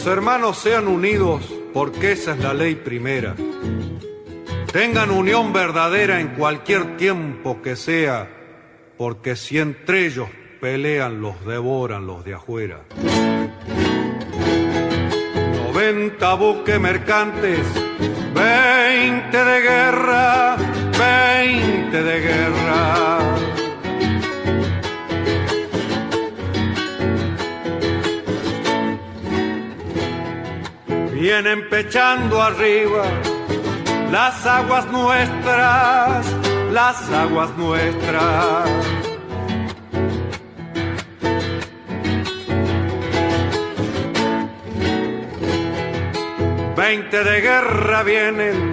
Los hermanos sean unidos porque esa es la ley primera. Tengan unión verdadera en cualquier tiempo que sea, porque si entre ellos pelean, los devoran los de afuera. 90 buques mercantes, 20 de guerra, 20 de guerra. Vienen pechando arriba las aguas nuestras, las aguas nuestras. Veinte de guerra vienen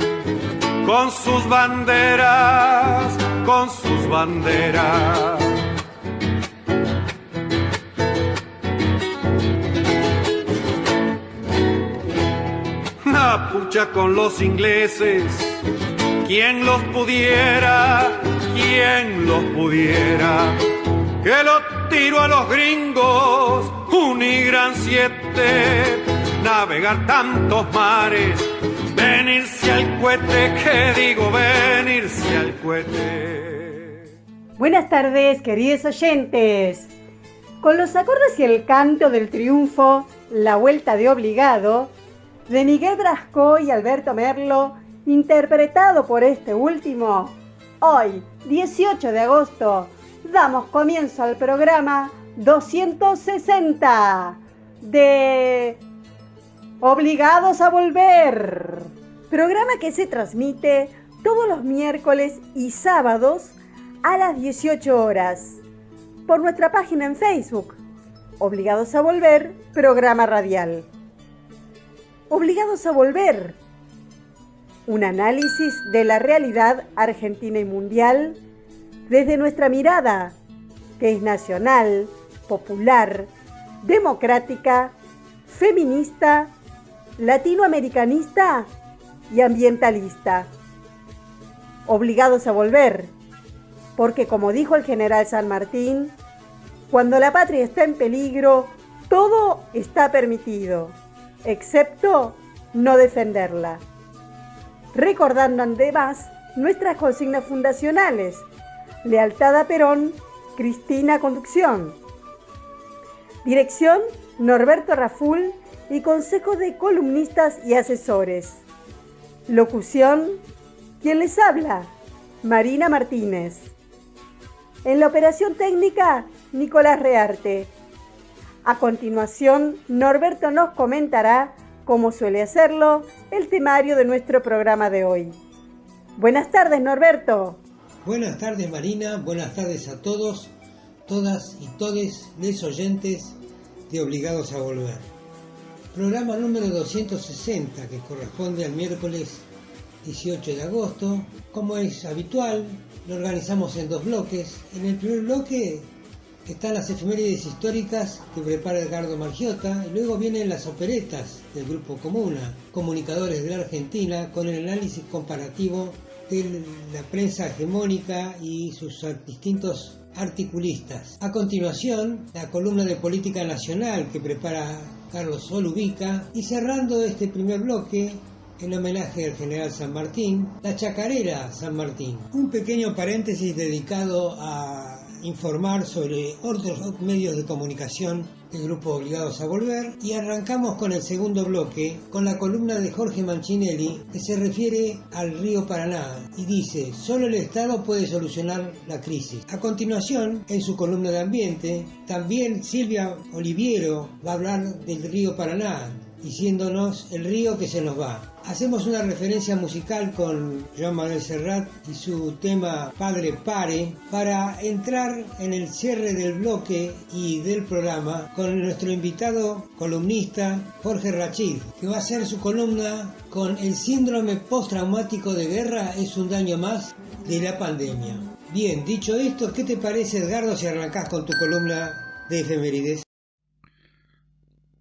con sus banderas, con sus banderas. La pucha con los ingleses, ¿quién los pudiera? ¿Quién los pudiera? Que lo tiro a los gringos, Unigran 7, navegar tantos mares, venirse al cohete, que digo venirse al cohete. Buenas tardes, queridos oyentes. Con los acordes y el canto del triunfo, La Vuelta de Obligado, de Miguel Brasco y Alberto Merlo, interpretado por este último, hoy, 18 de agosto, damos comienzo al programa 260 de Obligados a Volver, programa que se transmite todos los miércoles y sábados a las 18 horas por nuestra página en Facebook, Obligados a Volver, programa radial. Obligados a Volver, un análisis de la realidad argentina y mundial desde nuestra mirada, que es nacional, popular, democrática, feminista, latinoamericanista y ambientalista. Obligados a volver, porque como dijo el general San Martín, cuando la patria está en peligro, todo está permitido, excepto no defenderla. Recordando además nuestras consignas fundacionales: lealtad a Perón, Cristina Conducción. Dirección: Norberto Raful y consejo de columnistas y asesores. Locución: quien les habla, Marina Martínez. En la operación técnica, Nicolás Rearte. A continuación, Norberto nos comentará, como suele hacerlo, el temario de nuestro programa de hoy. Buenas tardes, Norberto. Buenas tardes, Marina. Buenas tardes a todos, todas y todes les oyentes de Obligados a Volver. Programa número 260, que corresponde al miércoles 18 de agosto. Como es habitual, lo organizamos en dos bloques. En el primer bloque están las efemérides históricas que prepara Edgardo Margiota, y luego vienen las operetas del Grupo Comuna, comunicadores de la Argentina, con el análisis comparativo de la prensa hegemónica y sus distintos articulistas. A continuación, la columna de política nacional que prepara Carlos Olubica, y cerrando este primer bloque, en homenaje al general San Martín, la chacarera San Martín. Un pequeño paréntesis dedicado a informar sobre otros medios de comunicación del Grupo Obligados a Volver, y arrancamos con el segundo bloque con la columna de Jorge Manchinelli, que se refiere al río Paraná y dice: solo el Estado puede solucionar la crisis. A continuación, en su columna de ambiente, también Silvia Oliviero va a hablar del río Paraná, diciéndonos el río que se nos va. Hacemos una referencia musical con Joan Manuel Serrat y su tema Padre Pare, para entrar en el cierre del bloque y del programa con nuestro invitado columnista Jorge Rachid, que va a hacer su columna con el síndrome postraumático de guerra es un daño más de la pandemia. Bien, dicho esto, ¿qué te parece, Edgardo, si arrancás con tu columna de efemérides?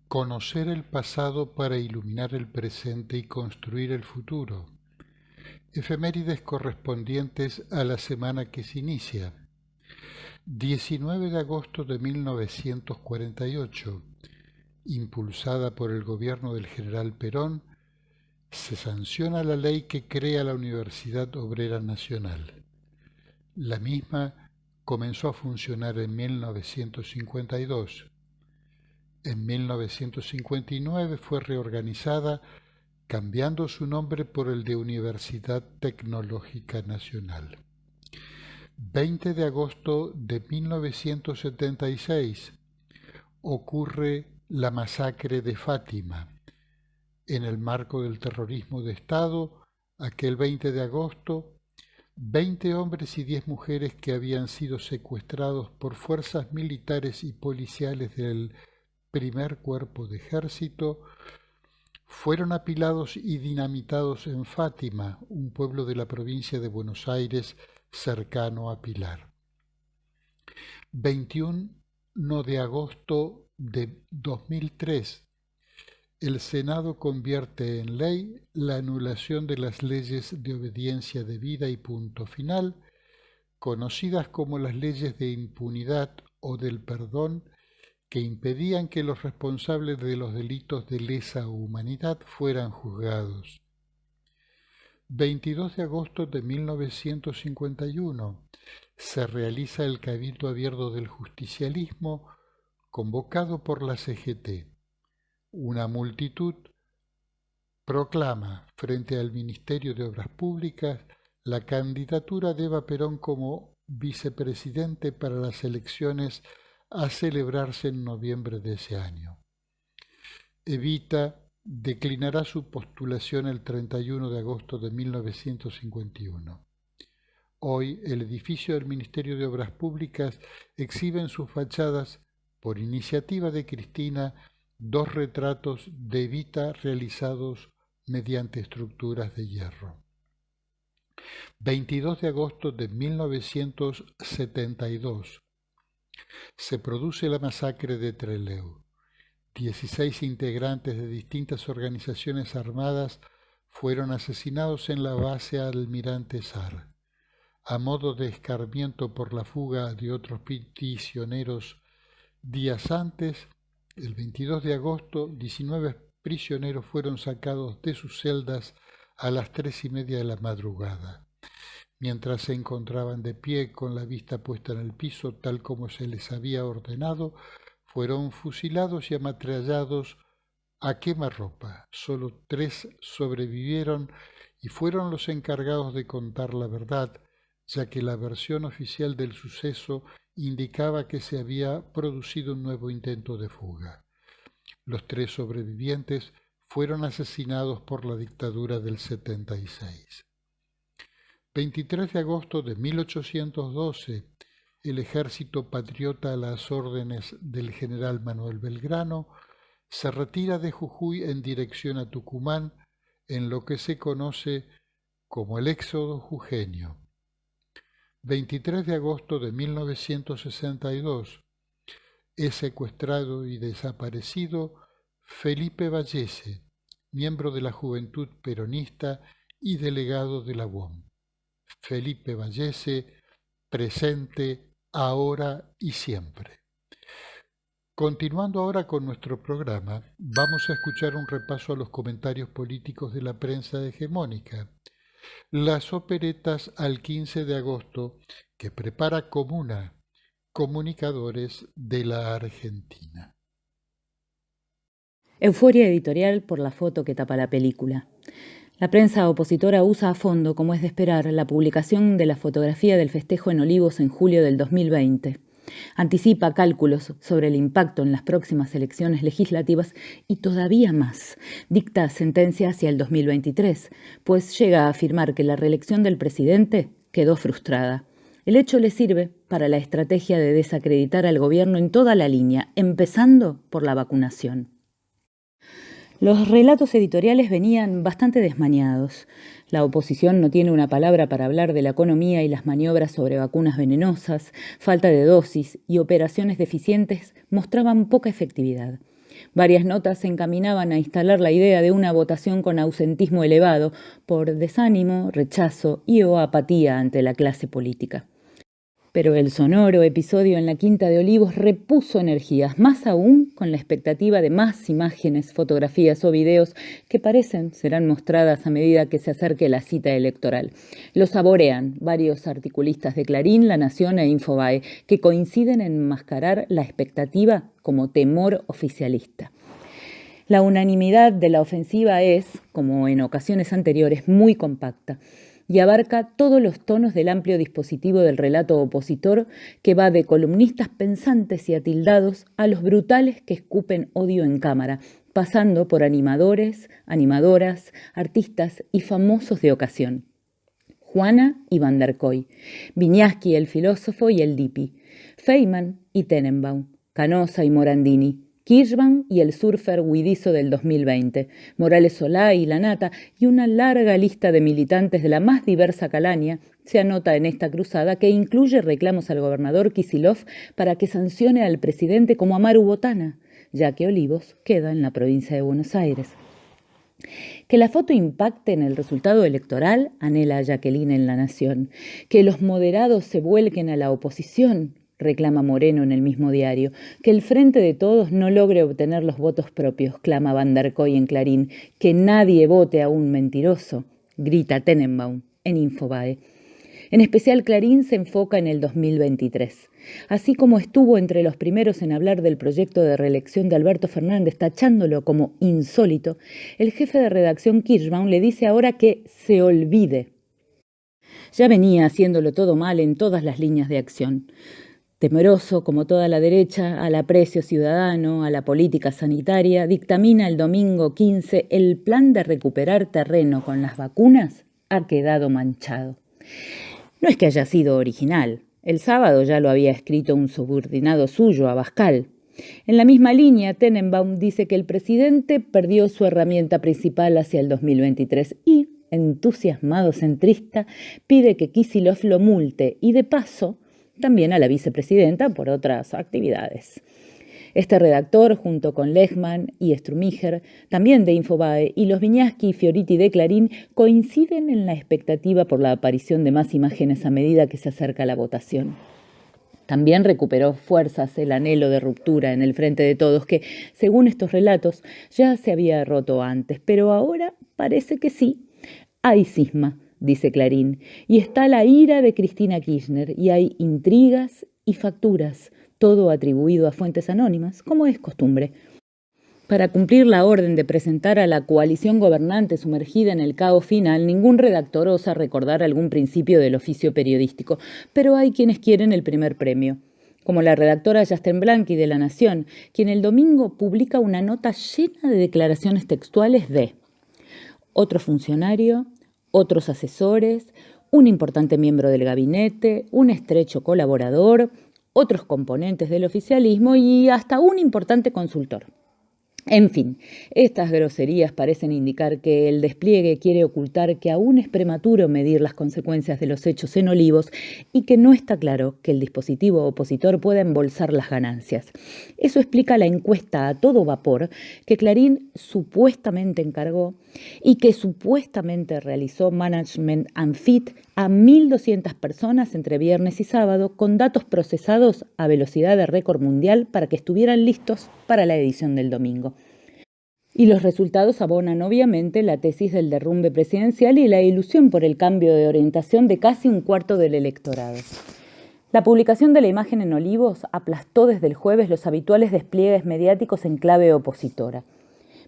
Conocer el pasado para iluminar el presente y construir el futuro. Efemérides correspondientes a la semana que se inicia. 19 de agosto de 1948. impulsada por el gobierno del general Perón, se sanciona la ley que crea la Universidad Obrera Nacional. La misma comenzó a funcionar en 1952. En 1959 fue reorganizada, cambiando su nombre por el de Universidad Tecnológica Nacional. 20 de agosto de 1976 ocurre la masacre de Fátima. En el marco del terrorismo de Estado, aquel 20 de agosto, 20 hombres y 10 mujeres que habían sido secuestrados por fuerzas militares y policiales del primer cuerpo de ejército fueron apilados y dinamitados en Fátima, un pueblo de la provincia de Buenos Aires cercano a Pilar. 21 de agosto de 2003, el Senado convierte en ley la anulación de las leyes de obediencia debida y punto final, conocidas como las leyes de impunidad o del perdón, que impedían que los responsables de los delitos de lesa humanidad fueran juzgados. 22 de agosto de 1951 se realiza el Cabildo Abierto del Justicialismo convocado por la CGT. Una multitud proclama frente al Ministerio de Obras Públicas la candidatura de Eva Perón como vicepresidente para las elecciones a celebrarse en noviembre de ese año. Evita declinará su postulación el 31 de agosto de 1951. Hoy, el edificio del Ministerio de Obras Públicas exhibe en sus fachadas, por iniciativa de Cristina, 2 retratos de Evita realizados mediante estructuras de hierro. 22 de agosto de 1972. Se produce la masacre de Trelew. 16 integrantes de distintas organizaciones armadas fueron asesinados en la base Almirante Sar. A modo de escarmiento por la fuga de otros prisioneros días antes, el 22 de agosto, 19 prisioneros fueron sacados de sus celdas a las 3:30 de la madrugada. Mientras se encontraban de pie con la vista puesta en el piso, tal como se les había ordenado, fueron fusilados y ametrallados a quemarropa. Solo 3 sobrevivieron y fueron los encargados de contar la verdad, ya que la versión oficial del suceso indicaba que se había producido un nuevo intento de fuga. Los 3 sobrevivientes fueron asesinados por la dictadura del 76. 23 de agosto de 1812, el ejército patriota a las órdenes del general Manuel Belgrano se retira de Jujuy en dirección a Tucumán en lo que se conoce como el éxodo jujeño. 23 de agosto de 1962, es secuestrado y desaparecido Felipe Vallese, miembro de la Juventud Peronista y delegado de la UOM. Felipe Vallese, presente, ahora y siempre. Continuando ahora con nuestro programa, vamos a escuchar un repaso a los comentarios políticos de la prensa hegemónica. Las operetas al 15 de agosto que prepara Comuna, comunicadores de la Argentina. Euforia editorial por la foto que tapa la película. La prensa opositora usa a fondo, como es de esperar, la publicación de la fotografía del festejo en Olivos en julio del 2020. Anticipa cálculos sobre el impacto en las próximas elecciones legislativas y todavía más, dicta sentencia hacia el 2023, pues llega a afirmar que la reelección del presidente quedó frustrada. El hecho le sirve para la estrategia de desacreditar al gobierno en toda la línea, empezando por la vacunación. Los relatos editoriales venían bastante desmañados. La oposición no tiene una palabra para hablar de la economía y las maniobras sobre vacunas venenosas, falta de dosis y operaciones deficientes mostraban poca efectividad. Varias notas se encaminaban a instalar la idea de una votación con ausentismo elevado por desánimo, rechazo y o apatía ante la clase política. Pero el sonoro episodio en la Quinta de Olivos repuso energías, más aún con la expectativa de más imágenes, fotografías o videos que parecen serán mostradas a medida que se acerque la cita electoral. Lo saborean varios articulistas de Clarín, La Nación e Infobae, que coinciden en enmascarar la expectativa como temor oficialista. La unanimidad de la ofensiva es, como en ocasiones anteriores, muy compacta y abarca todos los tonos del amplio dispositivo del relato opositor que va de columnistas pensantes y atildados a los brutales que escupen odio en cámara, pasando por animadores, animadoras, artistas y famosos de ocasión. Juana y Van der Koy, Viñaski el filósofo y el Dipi, Feynman y Tenenbaum, Canosa y Morandini, Kirchbaum y el surfer huidizo del 2020, Morales Solá y La Nata, y una larga lista de militantes de la más diversa calaña se anota en esta cruzada que incluye reclamos al gobernador Kicillof para que sancione al presidente como Amaru Botana, ya que Olivos queda en la provincia de Buenos Aires. Que la foto impacte en el resultado electoral, anhela Jacqueline en La Nación. Que los moderados se vuelquen a la oposición, reclama Moreno en el mismo diario. Que el Frente de Todos no logre obtener los votos propios, clama Van der Koy en Clarín. Que nadie vote a un mentiroso, grita Tenenbaum en Infobae. En especial Clarín se enfoca en el 2023. Así como estuvo entre los primeros en hablar del proyecto de reelección de Alberto Fernández, tachándolo como insólito, el jefe de redacción Kirchbaum le dice ahora que se olvide. Ya venía haciéndolo todo mal en todas las líneas de acción. Temeroso, como toda la derecha, al aprecio ciudadano, a la política sanitaria, dictamina el domingo 15 el plan de recuperar terreno con las vacunas ha quedado manchado. No es que haya sido original. El sábado ya lo había escrito un subordinado suyo, Abascal. En la misma línea, Tenenbaum dice que el presidente perdió su herramienta principal hacia el 2023 y, entusiasmado centrista, pide que Kicillof lo multe y, de paso, también a la vicepresidenta por otras actividades. Este redactor, junto con Lechmann y Strumiger, también de Infobae, y los Viñaski y Fioriti de Clarín, coinciden en la expectativa por la aparición de más imágenes a medida que se acerca la votación. También recuperó fuerzas el anhelo de ruptura en el Frente de Todos, que, según estos relatos, ya se había roto antes, pero ahora parece que sí. Hay cisma, dice Clarín, y está la ira de Cristina Kirchner, y hay intrigas y facturas, todo atribuido a fuentes anónimas, como es costumbre. Para cumplir la orden de presentar a la coalición gobernante sumergida en el caos final, ningún redactor osa recordar algún principio del oficio periodístico, pero hay quienes quieren el primer premio, como la redactora Yasten Blanqui de La Nación, quien el domingo publica una nota llena de declaraciones textuales de otro funcionario, otros asesores, un importante miembro del gabinete, un estrecho colaborador, otros componentes del oficialismo y hasta un importante consultor. En fin, estas groserías parecen indicar que el despliegue quiere ocultar que aún es prematuro medir las consecuencias de los hechos en Olivos y que no está claro que el dispositivo opositor pueda embolsar las ganancias. Eso explica la encuesta a todo vapor que Clarín supuestamente encargó y que supuestamente realizó Management and Fit a 1.200 personas entre viernes y sábado con datos procesados a velocidad de récord mundial para que estuvieran listos para la edición del domingo. Y los resultados abonan obviamente la tesis del derrumbe presidencial y la ilusión por el cambio de orientación de casi un cuarto del electorado. La publicación de la imagen en Olivos aplastó desde el jueves los habituales despliegues mediáticos en clave opositora.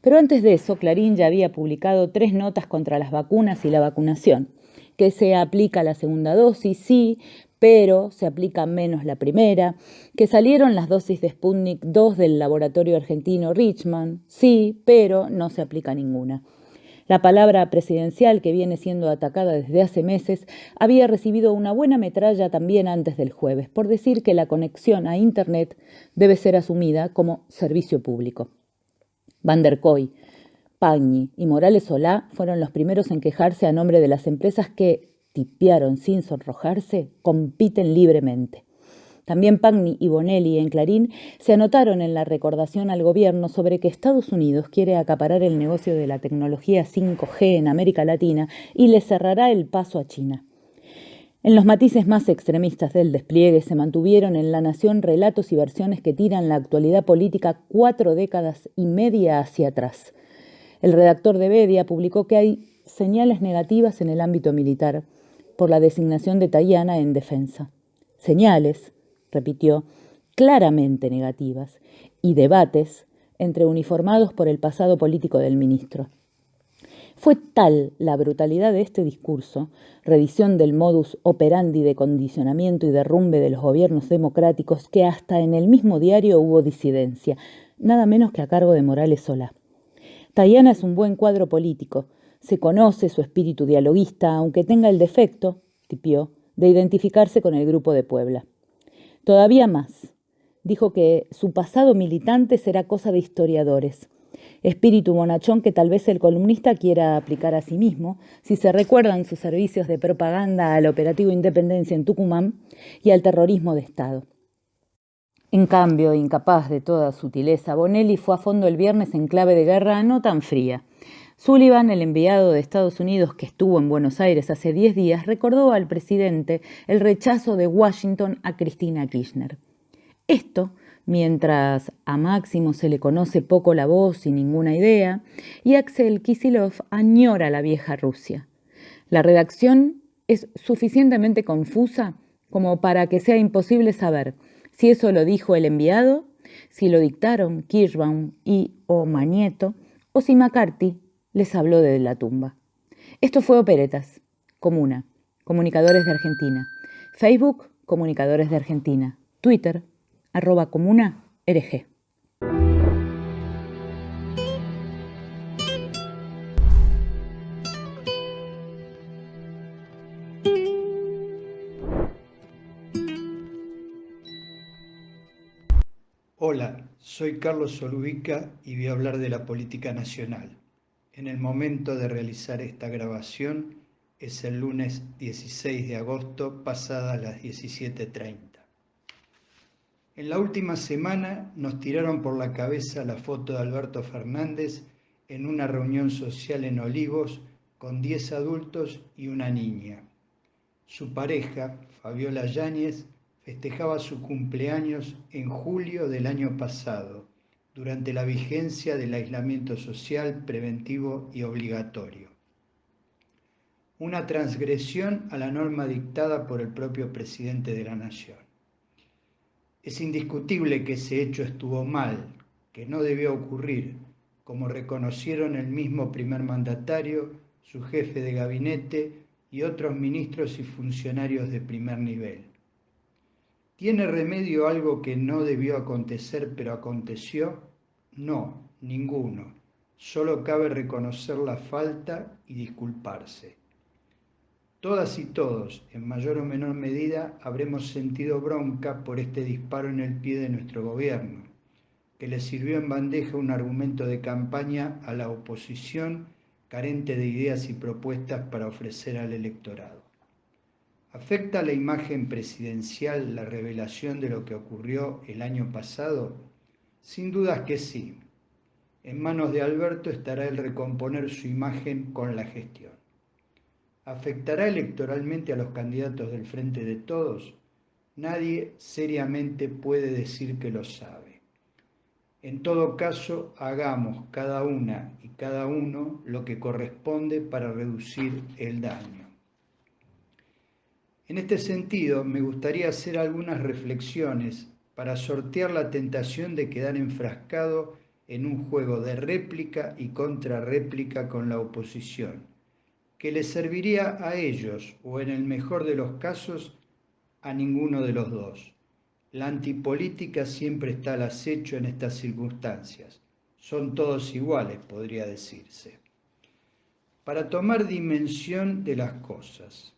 Pero antes de eso, Clarín ya había publicado 3 notas contra las vacunas y la vacunación, que se aplica la segunda dosis, sí, pero se aplica menos la primera, que salieron las dosis de Sputnik 2 del laboratorio argentino Richmond, sí, pero no se aplica ninguna. La palabra presidencial, que viene siendo atacada desde hace meses, había recibido una buena metralla también antes del jueves, por decir que la conexión a Internet debe ser asumida como servicio público. Van der Koy, Pagni y Morales Solá fueron los primeros en quejarse a nombre de las empresas que, tipearon sin sonrojarse, compiten libremente. También Pagni y Bonelli en Clarín se anotaron en la recordación al gobierno sobre que Estados Unidos quiere acaparar el negocio de la tecnología 5G en América Latina y le cerrará el paso a China. En los matices más extremistas del despliegue se mantuvieron en La Nación relatos y versiones que tiran la actualidad política 4 décadas y media hacia atrás. El redactor de Bedia publicó que hay señales negativas en el ámbito militar por la designación de Tayana en defensa. Señales, repitió, claramente negativas, y debates entre uniformados por el pasado político del ministro. Fue tal la brutalidad de este discurso, revisión del modus operandi de condicionamiento y derrumbe de los gobiernos democráticos, que hasta en el mismo diario hubo disidencia, nada menos que a cargo de Morales Solá. Tayana es un buen cuadro político. Se conoce su espíritu dialoguista, aunque tenga el defecto, tipió, de identificarse con el Grupo de Puebla. Todavía más. Dijo que su pasado militante será cosa de historiadores. Espíritu bonachón que tal vez el columnista quiera aplicar a sí mismo, si se recuerdan sus servicios de propaganda al Operativo Independencia en Tucumán y al terrorismo de Estado. En cambio, incapaz de toda sutileza, Bonelli fue a fondo el viernes en clave de guerra no tan fría. Sullivan, el enviado de Estados Unidos que estuvo en Buenos Aires hace 10 días, recordó al presidente el rechazo de Washington a Cristina Kirchner. Esto, mientras a Máximo se le conoce poco la voz y ninguna idea, y Axel Kicillof añora la vieja Rusia. La redacción es suficientemente confusa como para que sea imposible saber si eso lo dijo el enviado, si lo dictaron Kirschbaum y o Magneto, o si McCarthy les habló desde la tumba. Esto fue Operetas, Comuna, Comunicadores de Argentina, Facebook, Comunicadores de Argentina, Twitter, @ComunaRG. Hola, soy Carlos Solubica y voy a hablar de la política nacional. En el momento de realizar esta grabación es el lunes 16 de agosto, pasadas las 17:30. En la última semana nos tiraron por la cabeza la foto de Alberto Fernández en una reunión social en Olivos con 10 adultos y una niña. Su pareja, Fabiola Yáñez, festejaba su cumpleaños en julio del año pasado, durante la vigencia del aislamiento social preventivo y obligatorio. Una transgresión a la norma dictada por el propio presidente de la Nación. Es indiscutible que ese hecho estuvo mal, que no debió ocurrir, como reconocieron el mismo primer mandatario, su jefe de gabinete y otros ministros y funcionarios de primer nivel. ¿Tiene remedio algo que no debió acontecer pero aconteció? No, ninguno. Solo cabe reconocer la falta y disculparse. Todas y todos, en mayor o menor medida, habremos sentido bronca por este disparo en el pie de nuestro gobierno, que le sirvió en bandeja un argumento de campaña a la oposición carente de ideas y propuestas para ofrecer al electorado. ¿Afecta a la imagen presidencial la revelación de lo que ocurrió el año pasado? Sin dudas que sí. En manos de Alberto estará el recomponer su imagen con la gestión. ¿Afectará electoralmente a los candidatos del Frente de Todos? Nadie seriamente puede decir que lo sabe. En todo caso, hagamos cada una y cada uno lo que corresponde para reducir el daño. En este sentido, me gustaría hacer algunas reflexiones para sortear la tentación de quedar enfrascado en un juego de réplica y contrarréplica con la oposición, que les serviría a ellos, o en el mejor de los casos, a ninguno de los dos. La antipolítica siempre está al acecho en estas circunstancias. Son todos iguales, podría decirse. Para tomar dimensión de las cosas.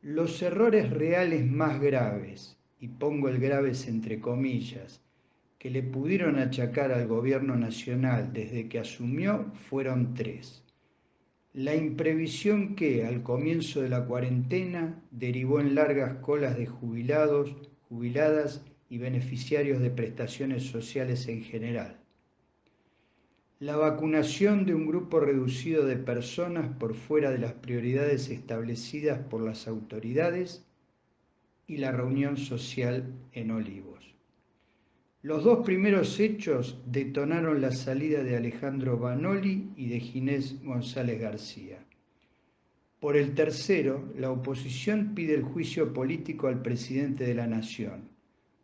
Los errores reales más graves, y pongo el graves entre comillas, que le pudieron achacar al gobierno nacional desde que asumió fueron 3. La imprevisión que, al comienzo de la cuarentena, derivó en largas colas de jubilados, jubiladas y beneficiarios de prestaciones sociales en general. la vacunación de un grupo reducido de personas por fuera de las prioridades establecidas por las autoridades y la reunión social en Olivos. Los dos primeros hechos detonaron la salida de Alejandro Vanoli y de Ginés González García. Por el tercero, la oposición pide el juicio político al presidente de la Nación,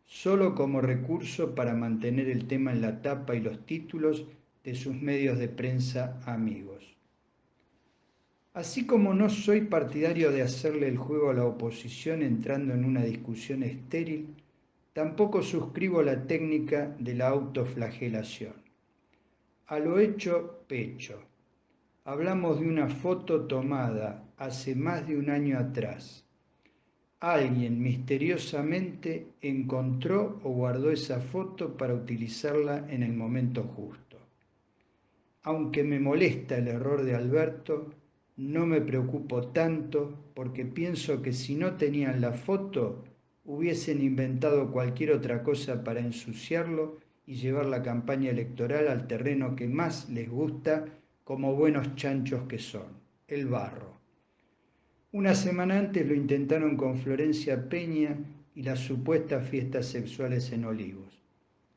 solo como recurso para mantener el tema en la tapa y los títulos de sus medios de prensa amigos. Así como no soy partidario de hacerle el juego a la oposición entrando en una discusión estéril, tampoco suscribo la técnica de la autoflagelación. A lo hecho, pecho. Hablamos de una foto tomada hace más de un año atrás. Alguien misteriosamente encontró o guardó esa foto para utilizarla en el momento justo. Aunque me molesta el error de Alberto, no me preocupo tanto porque pienso que si no tenían la foto, hubiesen inventado cualquier otra cosa para ensuciarlo y llevar la campaña electoral al terreno que más les gusta como buenos chanchos que son, el barro. Una semana antes lo intentaron con Florencia Peña y las supuestas fiestas sexuales en Olivos.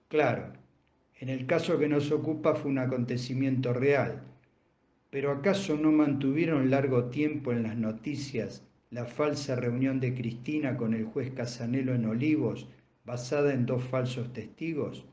Claro, en el caso que nos ocupa fue un acontecimiento real, pero ¿acaso no mantuvieron largo tiempo en las noticias la falsa reunión de Cristina con el juez Casanelo en Olivos, basada en dos falsos testigos?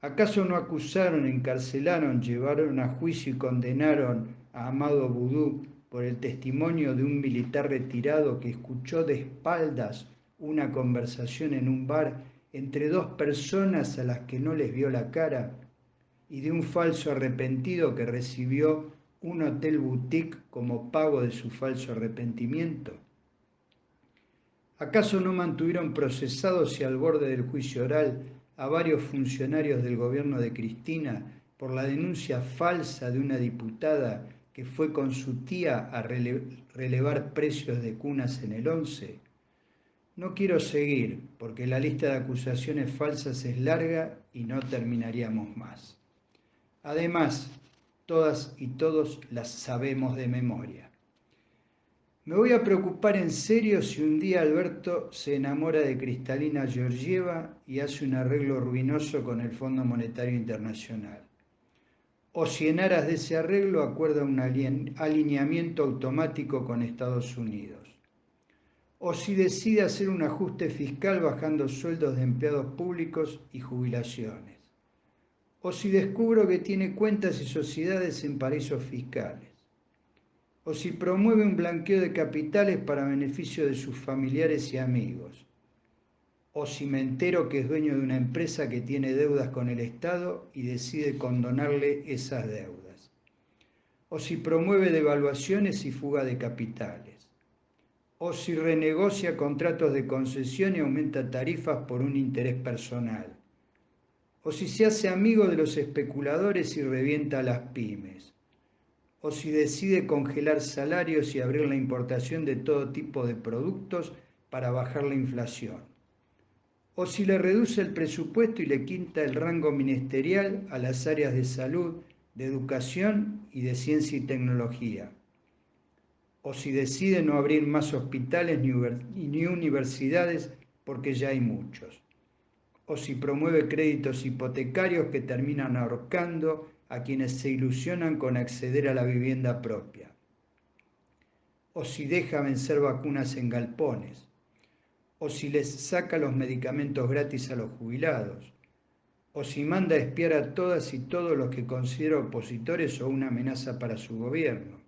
¿Acaso no acusaron, encarcelaron, llevaron a juicio y condenaron a Amado Vudú por el testimonio de un militar retirado que escuchó de espaldas una conversación en un bar entre dos personas a las que no les vio la cara, y de un falso arrepentido que recibió un hotel boutique como pago de su falso arrepentimiento? ¿Acaso no mantuvieron procesados y al borde del juicio oral a varios funcionarios del gobierno de Cristina por la denuncia falsa de una diputada que fue con su tía a relevar precios de cunas en el 11? No quiero seguir, porque la lista de acusaciones falsas es larga y no terminaríamos más. Además, todas y todos las sabemos de memoria. Me voy a preocupar en serio si un día Alberto se enamora de Cristalina Georgieva y hace un arreglo ruinoso con el Fondo Monetario Internacional. O si en aras de ese arreglo acuerda un alineamiento automático con Estados Unidos. O si decide hacer un ajuste fiscal bajando sueldos de empleados públicos y jubilaciones. O si descubro que tiene cuentas y sociedades en paraísos fiscales. O si promueve un blanqueo de capitales para beneficio de sus familiares y amigos. O si me entero que es dueño de una empresa que tiene deudas con el Estado y decide condonarle esas deudas. O si promueve devaluaciones y fuga de capitales. O si renegocia contratos de concesión y aumenta tarifas por un interés personal. O si se hace amigo de los especuladores y revienta a las pymes. O si decide congelar salarios y abrir la importación de todo tipo de productos para bajar la inflación. O si le reduce el presupuesto y le quita el rango ministerial a las áreas de salud, de educación y de ciencia y tecnología. O si decide no abrir más hospitales ni universidades porque ya hay muchos. O si promueve créditos hipotecarios que terminan ahorcando a quienes se ilusionan con acceder a la vivienda propia. O si deja vencer vacunas en galpones. O si les saca los medicamentos gratis a los jubilados. O si manda a espiar a todas y todos los que considera opositores o una amenaza para su gobierno.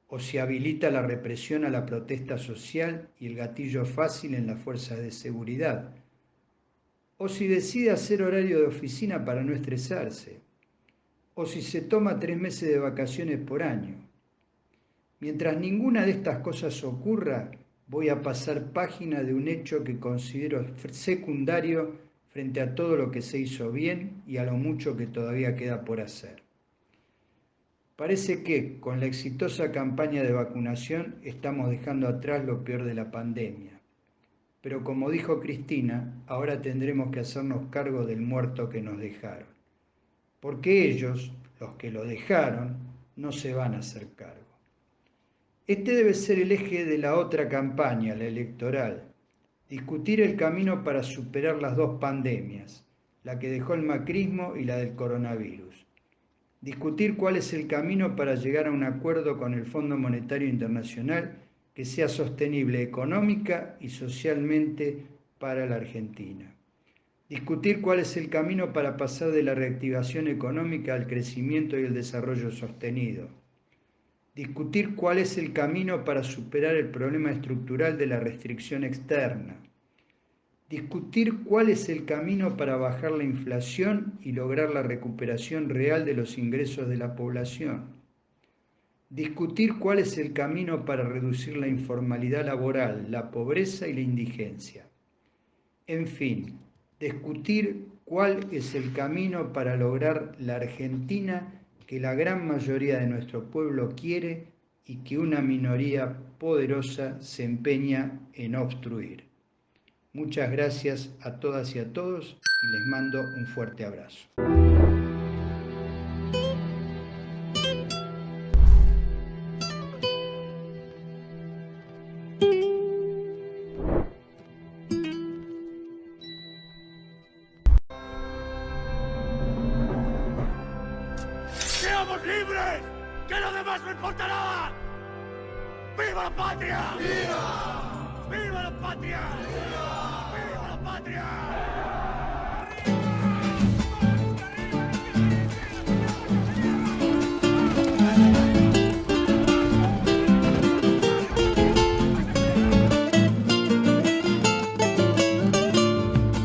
O si habilita la represión a la protesta social y el gatillo fácil en las fuerzas de seguridad. O si decide hacer horario de oficina para no estresarse. O si se toma 3 meses de vacaciones por año. Mientras ninguna de estas cosas ocurra, voy a pasar página de un hecho que considero secundario frente a todo lo que se hizo bien y a lo mucho que todavía queda por hacer. Parece que, con la exitosa campaña de vacunación, estamos dejando atrás lo peor de la pandemia. Pero como dijo Cristina, ahora tendremos que hacernos cargo del muerto que nos dejaron. porque ellos, los que lo dejaron, no se van a hacer cargo. Este debe ser el eje de la otra campaña, la electoral. Discutir el camino para superar las dos pandemias, la que dejó el macrismo y la del coronavirus. Discutir cuál es el camino para llegar a un acuerdo con el Fondo Monetario Internacional que sea sostenible económica y socialmente para la Argentina. Discutir cuál es el camino para pasar de la reactivación económica al crecimiento y el desarrollo sostenido. Discutir cuál es el camino para superar el problema estructural de la restricción externa. Discutir cuál es el camino para bajar la inflación y lograr la recuperación real de los ingresos de la población. Discutir cuál es el camino para reducir la informalidad laboral, la pobreza y la indigencia. En fin, discutir cuál es el camino para lograr la Argentina que la gran mayoría de nuestro pueblo quiere y que una minoría poderosa se empeña en obstruir. Muchas gracias a todas y a todos y les mando un fuerte abrazo. ¡Seamos libres! ¡Que lo demás no importa nada! ¡Viva la patria! ¡Viva! ¡Viva la patria! ¡Viva! ¡Viva la patria!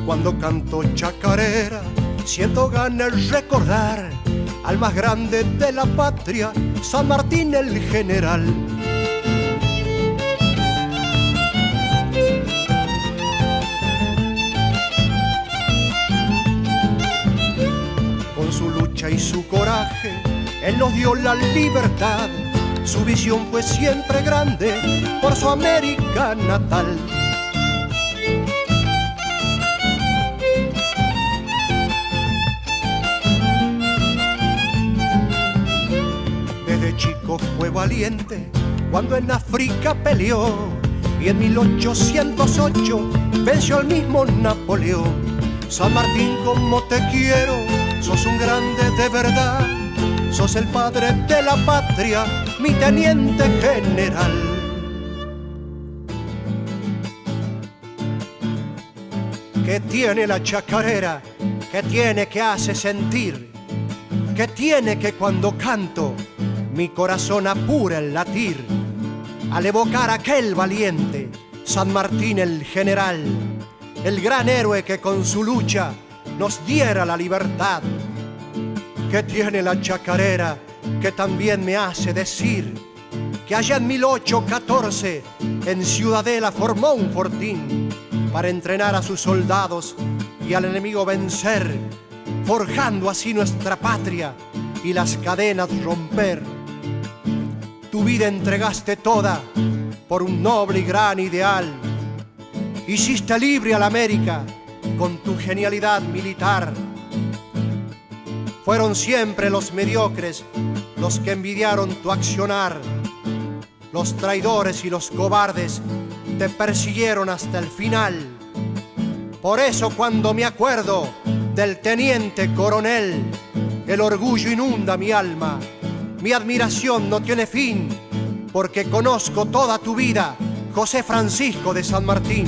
Cuando canto chacarera, siento ganas de recordar al más grande de la patria, San Martín el General. Con su lucha y su coraje, él nos dio la libertad. Su visión fue siempre grande por su América natal. Chico fue valiente cuando en África peleó y en 1808 venció al mismo Napoleón. San Martín, como te quiero, sos un grande de verdad, sos el padre de la patria, mi teniente general. ¿Qué tiene la chacarera? ¿Qué tiene que hace sentir? ¿Qué tiene que cuando canto mi corazón apura el latir al evocar a aquel valiente San Martín el General, el gran héroe que con su lucha nos diera la libertad? ¿Qué tiene la chacarera que también me hace decir que allá en 1814 en Ciudadela formó un fortín para entrenar a sus soldados y al enemigo vencer, forjando así nuestra patria y las cadenas romper? Tu vida entregaste toda por un noble y gran ideal. Hiciste libre a la América con tu genialidad militar. Fueron siempre los mediocres los que envidiaron tu accionar. Los traidores y los cobardes te persiguieron hasta el final. Por eso cuando me acuerdo del teniente coronel, el orgullo inunda mi alma. Mi admiración no tiene fin, porque conozco toda tu vida, José Francisco de San Martín.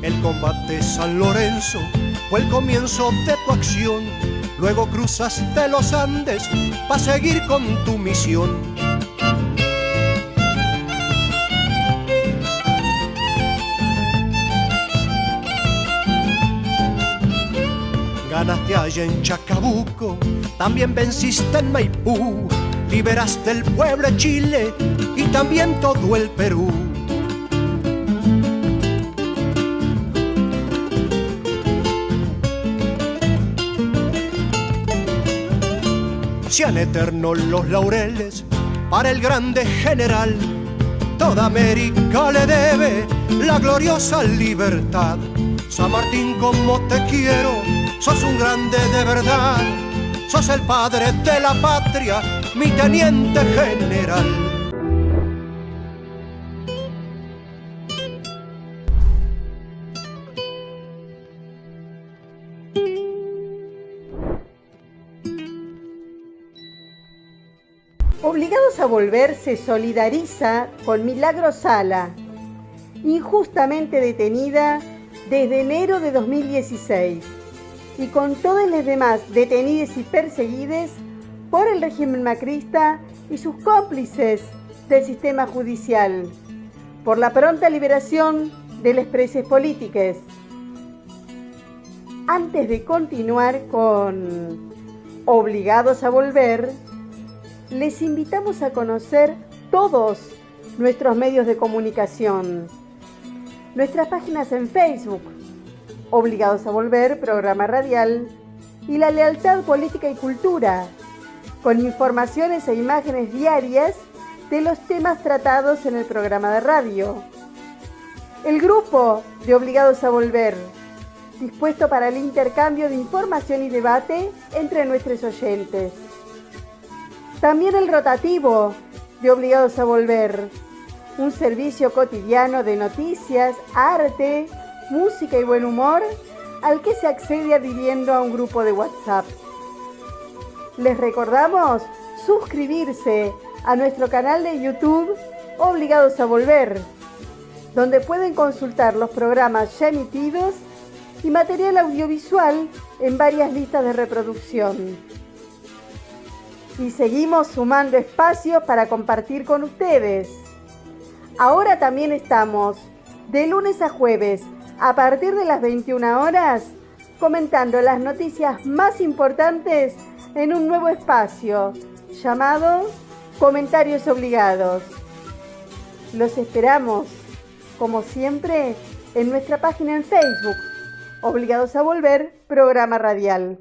El combate San Lorenzo fue el comienzo de tu acción, luego cruzaste los Andes para seguir con tu misión. Ganaste allá en Chacabuco, también venciste en Maipú, liberaste el pueblo de Chile y también todo el Perú. Sean eternos los laureles para el grande general, toda América le debe la gloriosa libertad. San Martín, como te quiero, sos un grande de verdad, sos el padre de la patria, mi teniente general. Obligados a Volver se solidariza con Milagro Sala, injustamente detenida desde enero de 2016, y con todos los demás detenidos y perseguidos por el régimen macrista y sus cómplices del sistema judicial, por la pronta liberación de los presos políticos. Antes de continuar con Obligados a Volver, les invitamos a conocer todos nuestros medios de comunicación. Nuestras páginas en Facebook, Obligados a Volver, programa radial, y La Lealtad Política y Cultura, con informaciones e imágenes diarias de los temas tratados en el programa de radio. El grupo de Obligados a Volver, dispuesto para el intercambio de información y debate entre nuestros oyentes. También el rotativo de Obligados a Volver, un servicio cotidiano de noticias, arte, música y buen humor al que se accede adhiriendo a un grupo de WhatsApp. Les recordamos suscribirse a nuestro canal de YouTube Obligados a Volver, donde pueden consultar los programas ya emitidos y material audiovisual en varias listas de reproducción. Y seguimos sumando espacios para compartir con ustedes. Ahora también estamos de lunes a jueves a partir de las 21 horas comentando las noticias más importantes en un nuevo espacio llamado Comentarios Obligados. Los esperamos, como siempre, en nuestra página en Facebook, Obligados a Volver, programa radial.